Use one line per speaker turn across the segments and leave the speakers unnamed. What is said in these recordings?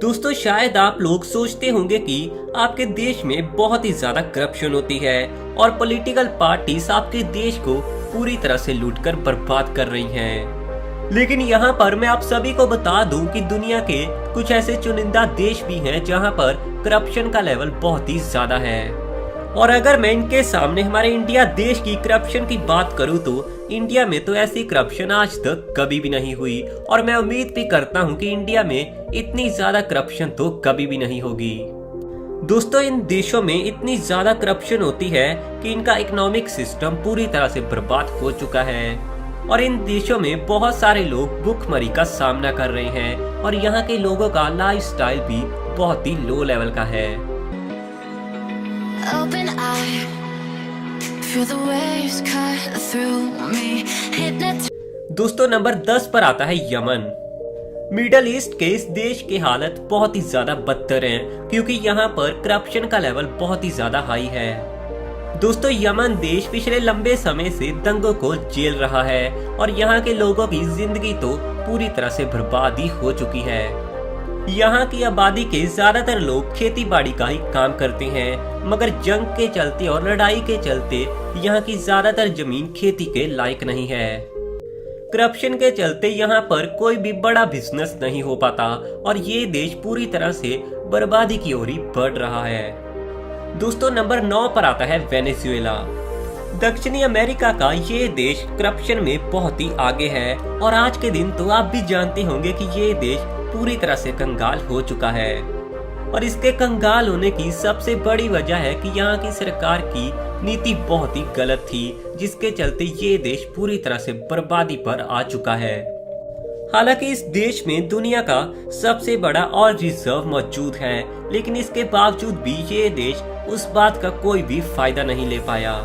दोस्तों शायद आप लोग सोचते होंगे कि आपके देश में बहुत ही ज्यादा करप्शन होती है और पॉलिटिकल पार्टीज आपके देश को पूरी तरह से लूटकर बर्बाद कर रही हैं। लेकिन यहाँ पर मैं आप सभी को बता दूं कि दुनिया के कुछ ऐसे चुनिंदा देश भी हैं जहाँ पर करप्शन का लेवल बहुत ही ज्यादा है। और अगर मैं इनके सामने हमारे इंडिया देश की करप्शन की बात करूं तो इंडिया में तो ऐसी करप्शन आज तक कभी भी नहीं हुई और मैं उम्मीद भी करता हूं कि इंडिया में इतनी ज्यादा करप्शन तो कभी भी नहीं होगी। दोस्तों इन देशों में इतनी ज्यादा करप्शन होती है कि इनका इकोनॉमिक सिस्टम पूरी तरह से बर्बाद हो चुका है और इन देशों में बहुत सारे लोग भूखमरी का सामना कर रहे हैं और यहाँ के लोगों का लाइफस्टाइल भी बहुत ही लो लेवल का है।
Open eye, feel the waves cut through me, hypnotized.
दोस्तों नंबर 10 पर आता है यमन। मिडल ईस्ट के इस देश की हालत बहुत ही ज्यादा बदतर है क्योंकि यहाँ पर करप्शन का लेवल बहुत ही ज्यादा हाई है। दोस्तों यमन देश पिछले लंबे समय से दंगों को झेल रहा है और यहाँ के लोगों की जिंदगी तो पूरी तरह से बर्बादी हो चुकी है। यहाँ की आबादी के ज्यादातर लोग खेती बाड़ी का ही काम करते हैं, मगर जंग के चलते और लड़ाई के चलते यहाँ की ज्यादातर जमीन खेती के लायक नहीं है। करप्शन के चलते यहाँ पर कोई भी बड़ा बिजनेस नहीं हो पाता और ये देश पूरी तरह से बर्बादी की ओर ही बढ़ रहा है। दोस्तों नंबर 9 पर आता है वेनेजुएला। दक्षिणी अमेरिका का ये देश करप्शन में बहुत ही आगे है और आज के दिन तो आप भी जानते होंगे कि ये देश पूरी तरह से कंगाल हो चुका है और इसके कंगाल होने की सबसे बड़ी वजह है कि यहाँ की सरकार की नीति बहुत ही गलत थी, जिसके चलते ये देश पूरी तरह से बर्बादी पर आ चुका है। हालांकि इस देश में दुनिया का सबसे बड़ा ऑयल रिजर्व मौजूद है, लेकिन इसके बावजूद भी ये देश उस बात का कोई भी फायदा नहीं ले पाया।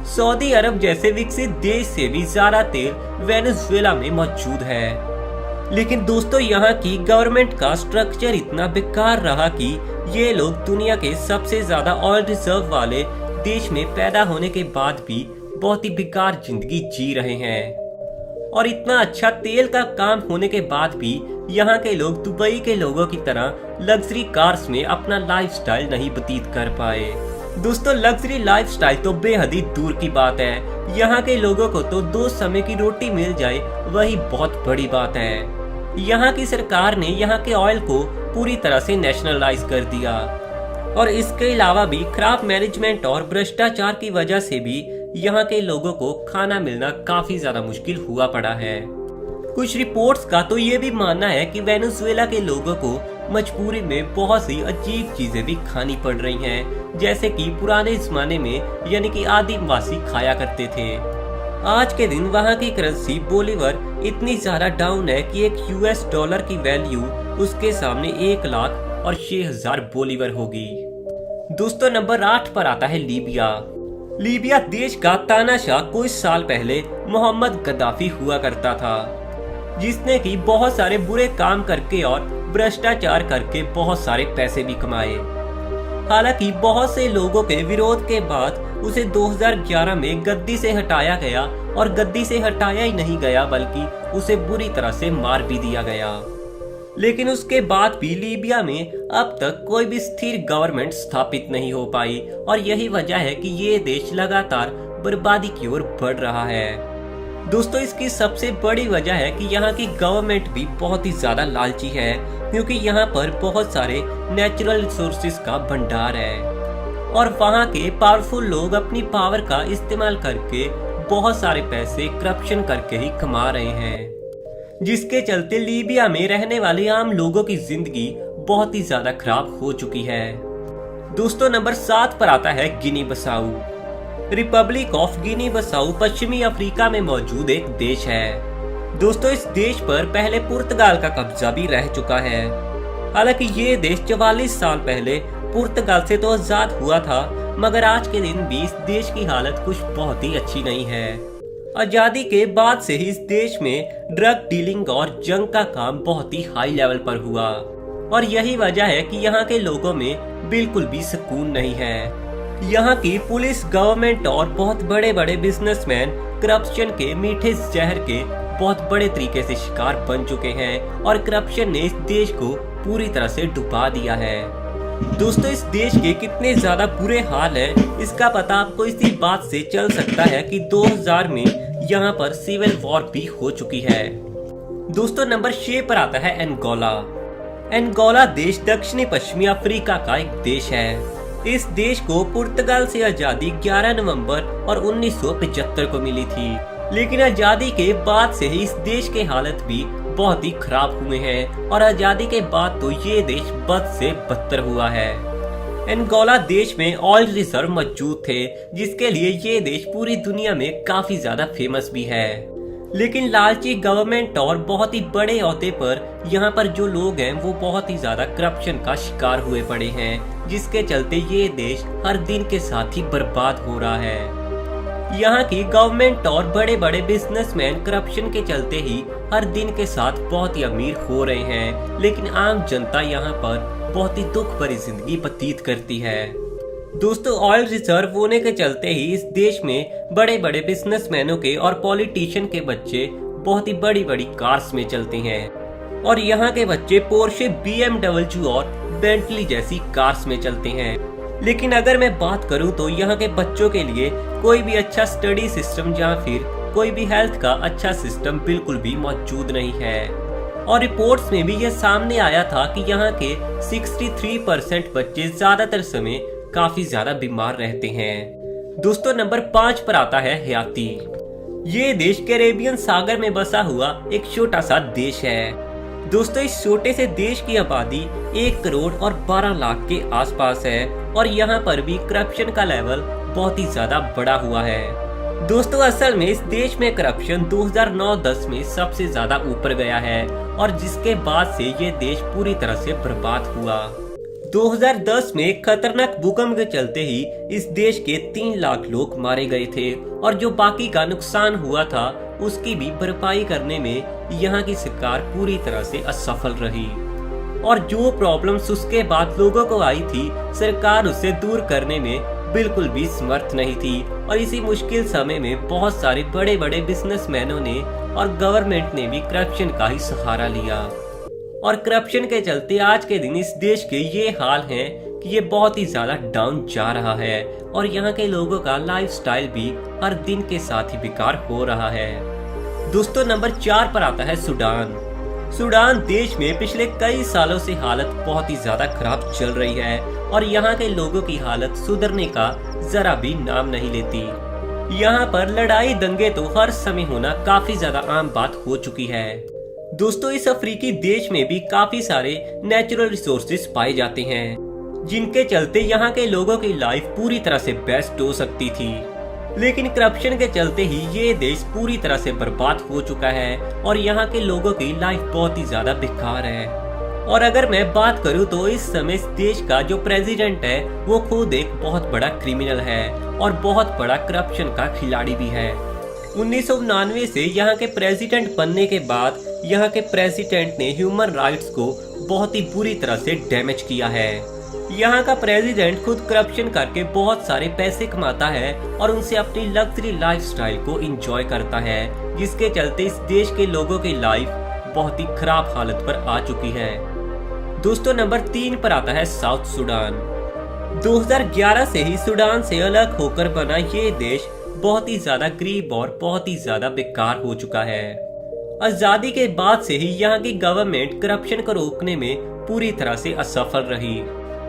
सऊदी अरब जैसे विकसित देश से भी ज्यादा तेल वेनेजुएला में मौजूद है, लेकिन दोस्तों यहाँ की गवर्नमेंट का स्ट्रक्चर इतना बेकार रहा कि ये लोग दुनिया के सबसे ज्यादा ऑयल रिजर्व वाले देश में पैदा होने के बाद भी बहुत ही बेकार जिंदगी जी रहे हैं और इतना अच्छा तेल का काम होने के बाद भी यहाँ के लोग दुबई के लोगों की तरह लग्जरी कार्स में अपना लाइफस्टाइल नहीं व्यतीत कर पाए। दोस्तों लग्जरी लाइफस्टाइल तो बेहद ही दूर की बात है, यहाँ के लोगों को तो 2 समय की रोटी मिल जाए वही बहुत बड़ी बात है। यहाँ की सरकार ने यहाँ के ऑयल को पूरी तरह से नेशनलाइज कर दिया और इसके अलावा भी खराब मैनेजमेंट और भ्रष्टाचार की वजह से भी यहाँ के लोगों को खाना मिलना काफी ज्यादा मुश्किल हुआ पड़ा है। कुछ रिपोर्ट्स का तो ये भी मानना है कि वेनेजुएला के लोगों को मजबूरी में बहुत सी अजीब चीजें भी खानी पड़ रही हैं, जैसे कि पुराने जमाने में यानी कि आदिवासी खाया करते थे। आज के दिन वहाँ की करेंसी बोलीवर इतनी ज्यादा डाउन है कि एक यूएस डॉलर की वैल्यू उसके सामने 1,06,000 बोलीवर होगी। दोस्तों नंबर 8 पर आता है लीबिया। लीबिया देश का तानाशाह कुछ साल पहले मोहम्मद गद्दाफी हुआ करता था, जिसने की बहुत सारे बुरे काम करके और भ्रष्टाचार करके बहुत सारे पैसे भी कमाए। हालांकि बहुत से लोगों के विरोध के बाद उसे 2011 में गद्दी से हटाया गया और गद्दी से हटाया ही नहीं गया बल्कि उसे बुरी तरह से मार भी दिया गया। लेकिन उसके बाद भी लीबिया में अब तक कोई भी स्थिर गवर्नमेंट स्थापित नहीं हो पाई और यही वजह है कि ये देश लगातार बर्बादी की ओर बढ़ रहा है। दोस्तों इसकी सबसे बड़ी वजह है कि यहाँ की गवर्नमेंट भी बहुत ही ज्यादा लालची है, क्योंकि यहाँ पर बहुत सारे नेचुरल रिसोर्सेज का भंडार है और वहाँ के पावरफुल लोग अपनी पावर का इस्तेमाल करके बहुत सारे पैसे करप्शन करके ही कमा रहे हैं, जिसके चलते लीबिया में रहने वाले आम लोगों की जिंदगी बहुत ही ज्यादा खराब हो चुकी है। दोस्तों नंबर 7 पर आता है गिनी बसाऊ। रिपब्लिक ऑफ गिनी बसाऊ पश्चिमी अफ्रीका में मौजूद एक देश है। दोस्तों इस देश पर पहले पुर्तगाल का कब्जा भी रह चुका है। हालांकि ये देश 44 साल पहले पुर्तगाल से तो आजाद हुआ था, मगर आज के दिन भी इस देश की हालत कुछ बहुत ही अच्छी नहीं है। आजादी के बाद से ही इस देश में ड्रग डीलिंग और जंग का काम बहुत ही हाई लेवल पर हुआ और यही वजह है कि यहाँ के लोगों में बिल्कुल भी सुकून नहीं है। यहाँ की पुलिस, गवर्नमेंट और बहुत बड़े बड़े बिजनेसमैन करप्शन के मीठे जहर के बहुत बड़े तरीके से शिकार बन चुके हैं और करप्शन ने इस देश को पूरी तरह से डुबा दिया है। दोस्तों इस देश के कितने ज्यादा बुरे हाल हैं इसका पता आपको इसी बात से चल सकता है कि 2000 में यहाँ पर सिविल वॉर भी हो चुकी है। दोस्तों नंबर 6 पर आता है अंगोला। अंगोला देश दक्षिणी पश्चिमी अफ्रीका का एक देश है। इस देश को पुर्तगाल से आजादी 11 नवंबर और 1975 को मिली थी, लेकिन आजादी के बाद से ही इस देश के हालत भी बहुत ही खराब हुए हैं और आजादी के बाद तो ये देश बद से बदतर हुआ है। अंगोला देश में ऑयल रिजर्व मौजूद थे, जिसके लिए ये देश पूरी दुनिया में काफी ज्यादा फेमस भी है। लेकिन लालची गवर्नमेंट और बहुत ही बड़े ओहदे पर यहाँ पर जो लोग हैं वो बहुत ही ज्यादा करप्शन का शिकार हुए पड़े हैं, जिसके चलते ये देश हर दिन के साथ ही बर्बाद हो रहा है। यहाँ की गवर्नमेंट और बड़े बड़े बिजनेसमैन करप्शन के चलते ही हर दिन के साथ बहुत ही अमीर हो रहे हैं, लेकिन आम जनता यहाँ पर बहुत ही दुख भरी जिंदगी व्यतीत करती है। दोस्तों ऑयल रिजर्व होने के चलते ही इस देश में बड़े बड़े बिजनेसमैनों के और पॉलिटिशियन के बच्चे बहुत ही बड़ी बड़ी कार्स में चलते हैं और यहाँ के बच्चे पोर्शे, BMW और बेंटली जैसी कार्स में चलते हैं। लेकिन अगर मैं बात करूं तो यहाँ के बच्चों के लिए कोई भी अच्छा स्टडी सिस्टम या फिर कोई भी हेल्थ का अच्छा सिस्टम बिल्कुल भी मौजूद नहीं है। और रिपोर्ट्स में भी यह सामने आया था कि यहाँ के 63% बच्चे ज्यादातर समय काफी ज्यादा बीमार रहते हैं। दोस्तों नंबर 5 पर आता है हैती। ये देश कैरेबियन सागर में बसा हुआ एक छोटा सा देश है। दोस्तों इस छोटे से देश की आबादी 1 करोड़ और 12 लाख के आसपास है और यहाँ पर भी करप्शन का लेवल बहुत ही ज्यादा बढ़ा हुआ है। दोस्तों असल में इस देश में करप्शन 2009-10 में सबसे ज्यादा ऊपर गया है और जिसके बाद से ये देश पूरी तरह से बर्बाद हुआ। 2010 में खतरनाक भूकंप के चलते ही इस देश के 3 लाख लोग मारे गए थे और जो बाकी का नुकसान हुआ था उसकी भी भरपाई करने में यहाँ की सरकार पूरी तरह से असफल रही और जो प्रॉब्लम्स उसके बाद लोगों को आई थी सरकार उसे दूर करने में बिल्कुल भी समर्थ नहीं थी और इसी मुश्किल समय में बहुत सारे बड़े बड़े बिजनेसमैनों ने और गवर्नमेंट ने भी करप्शन का ही सहारा लिया और करप्शन के चलते आज के दिन इस देश के ये हाल हैं कि ये बहुत ही ज्यादा डाउन जा रहा है और यहाँ के लोगों का लाइफस्टाइल भी हर दिन के साथ ही बेकार हो रहा है। दोस्तों नंबर 4 पर आता है सूडान। सूडान देश में पिछले कई सालों से हालत बहुत ही ज्यादा खराब चल रही है और यहाँ के लोगों की हालत सुधरने का जरा भी नाम नहीं लेती। यहाँ पर लड़ाई दंगे तो हर समय होना काफी ज्यादा आम बात हो चुकी है। दोस्तों इस अफ्रीकी देश में भी काफी सारे नेचुरल रिसोर्सेज पाए जाते हैं, जिनके चलते यहाँ के लोगों की लाइफ पूरी तरह से बेस्ट हो सकती थी, लेकिन करप्शन के चलते ही ये देश पूरी तरह से बर्बाद हो चुका है और यहाँ के लोगों की लाइफ बहुत ही ज्यादा बेकार है। और अगर मैं बात करूँ तो इस समय इस देश का जो प्रेसिडेंट है वो खुद एक बहुत बड़ा क्रिमिनल है और बहुत बड़ा करप्शन का खिलाड़ी भी है। 1999 से यहाँ के प्रेसिडेंट बनने के बाद यहाँ के प्रेसिडेंट ने ह्यूमन राइट्स को बहुत ही बुरी तरह से डैमेज किया है। यहाँ का प्रेसिडेंट खुद करप्शन करके बहुत सारे पैसे कमाता है और उनसे अपनी लग्जरी लाइफस्टाइल को एंजॉय करता है, जिसके चलते इस देश के लोगों की लाइफ बहुत ही खराब हालत पर आ चुकी है। दोस्तों नंबर 3 पर आता है साउथ सूडान। 2011 से ही सूडान से अलग होकर बना ये देश बहुत ही ज्यादा गरीब और बहुत ही ज्यादा बेकार हो चुका है। आजादी के बाद से ही यहाँ की गवर्नमेंट करप्शन को रोकने में पूरी तरह से असफल रही।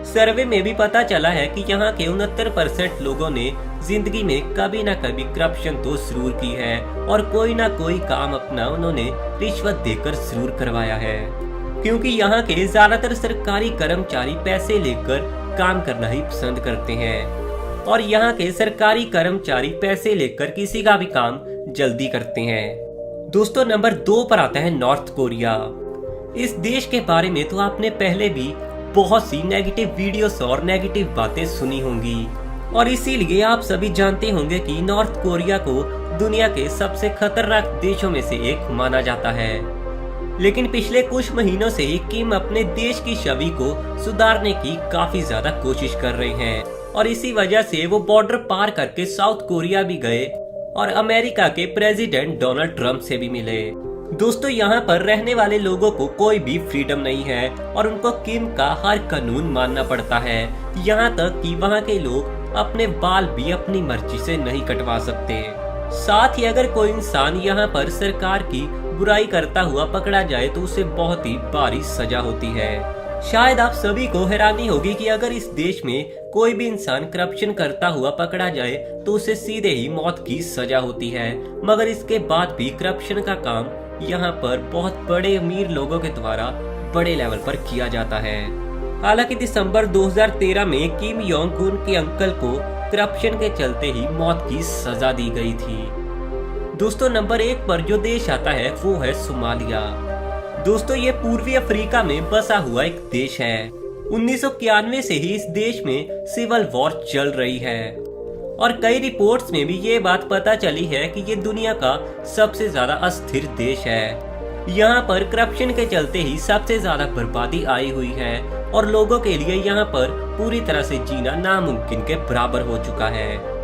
सर्वे में भी पता चला है कि यहाँ के 69% लोगों ने जिंदगी में कभी न कभी करप्शन तो जरूर की है और कोई ना कोई काम अपना उन्होंने रिश्वत देकर जरूर करवाया है, क्योंकि यहाँ के ज्यादातर सरकारी कर्मचारी पैसे लेकर काम करना ही पसंद करते हैं और यहाँ के सरकारी कर्मचारी पैसे लेकर किसी का भी काम जल्दी करते हैं। दोस्तों नंबर 2 पर आता है नॉर्थ कोरिया। इस देश के बारे में तो आपने पहले भी बहुत सी नेगेटिव वीडियोस और नेगेटिव बातें सुनी होंगी और इसीलिए आप सभी जानते होंगे कि नॉर्थ कोरिया को दुनिया के सबसे खतरनाक देशों में से एक माना जाता है। लेकिन पिछले कुछ महीनों से ही किम अपने देश की छवि को सुधारने की काफी ज्यादा कोशिश कर रहे हैं और इसी वजह से वो बॉर्डर पार करके साउथ कोरिया भी गए और अमेरिका के प्रेसिडेंट डोनाल्ड ट्रंप से भी मिले। दोस्तों यहाँ पर रहने वाले लोगों को कोई भी फ्रीडम नहीं है और उनको किम का हर कानून मानना पड़ता है। यहाँ तक कि वहाँ के लोग अपने बाल भी अपनी मर्जी से नहीं कटवा सकते। साथ ही अगर कोई इंसान यहाँ पर सरकार की बुराई करता हुआ पकड़ा जाए तो उसे बहुत ही भारी सजा होती है। शायद आप सभी को हैरानी होगी कि अगर इस देश में कोई भी इंसान करप्शन करता हुआ पकड़ा जाए तो उसे सीधे ही मौत की सजा होती है, मगर इसके बाद भी करप्शन का काम यहाँ पर बहुत बड़े अमीर लोगों के द्वारा बड़े लेवल पर किया जाता है। हालांकि दिसंबर 2013 में किम योंग उन के अंकल को करप्शन के चलते ही मौत की सजा दी गई थी। दोस्तों नंबर 1 पर जो देश आता है वो है सोमालिया। दोस्तों ये पूर्वी अफ्रीका में बसा हुआ एक देश है। 1991 से ही इस देश में सिविल वॉर चल रही है और कई रिपोर्ट्स में भी ये बात पता चली है कि ये दुनिया का सबसे ज्यादा अस्थिर देश है। यहाँ पर करप्शन के चलते ही सबसे ज्यादा बर्बादी आई हुई है और लोगों के लिए यहाँ पर पूरी तरह से जीना नामुमकिन के बराबर हो चुका है।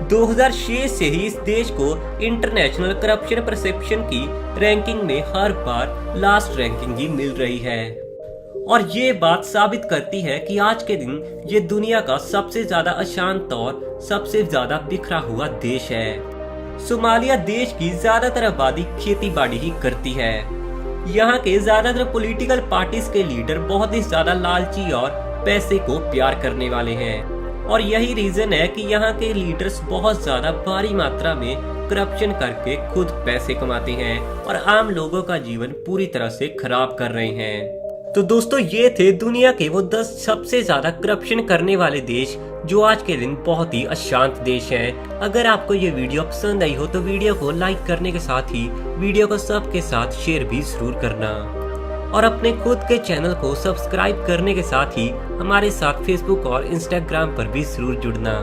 2006 से ही इस देश को इंटरनेशनल करप्शन परसेप्शन की रैंकिंग में हर बार लास्ट रैंकिंग ही मिल रही है और ये बात साबित करती है कि आज के दिन ये दुनिया का सबसे ज्यादा अशांत और सबसे ज्यादा बिखरा हुआ देश है। सोमालिया देश की ज्यादातर आबादी खेती बाड़ी ही करती है। यहाँ के ज्यादातर पॉलिटिकल पार्टीज के लीडर बहुत ही ज्यादा लालची और पैसे को प्यार करने वाले हैं और यही रीजन है कि यहाँ के लीडर्स बहुत ज्यादा भारी मात्रा में करप्शन करके खुद पैसे कमाते हैं और आम लोगों का जीवन पूरी तरह से खराब कर रहे हैं। तो दोस्तों ये थे दुनिया के वो 10 सबसे ज्यादा करप्शन करने वाले देश जो आज के दिन बहुत ही अशांत देश हैं। अगर आपको ये वीडियो पसंद आई हो तो वीडियो को लाइक करने के साथ ही वीडियो को सबके साथ शेयर भी जरूर करना और अपने खुद के चैनल को सब्सक्राइब करने के साथ ही हमारे साथ फेसबुक और इंस्टाग्राम पर भी जरूर जुड़ना।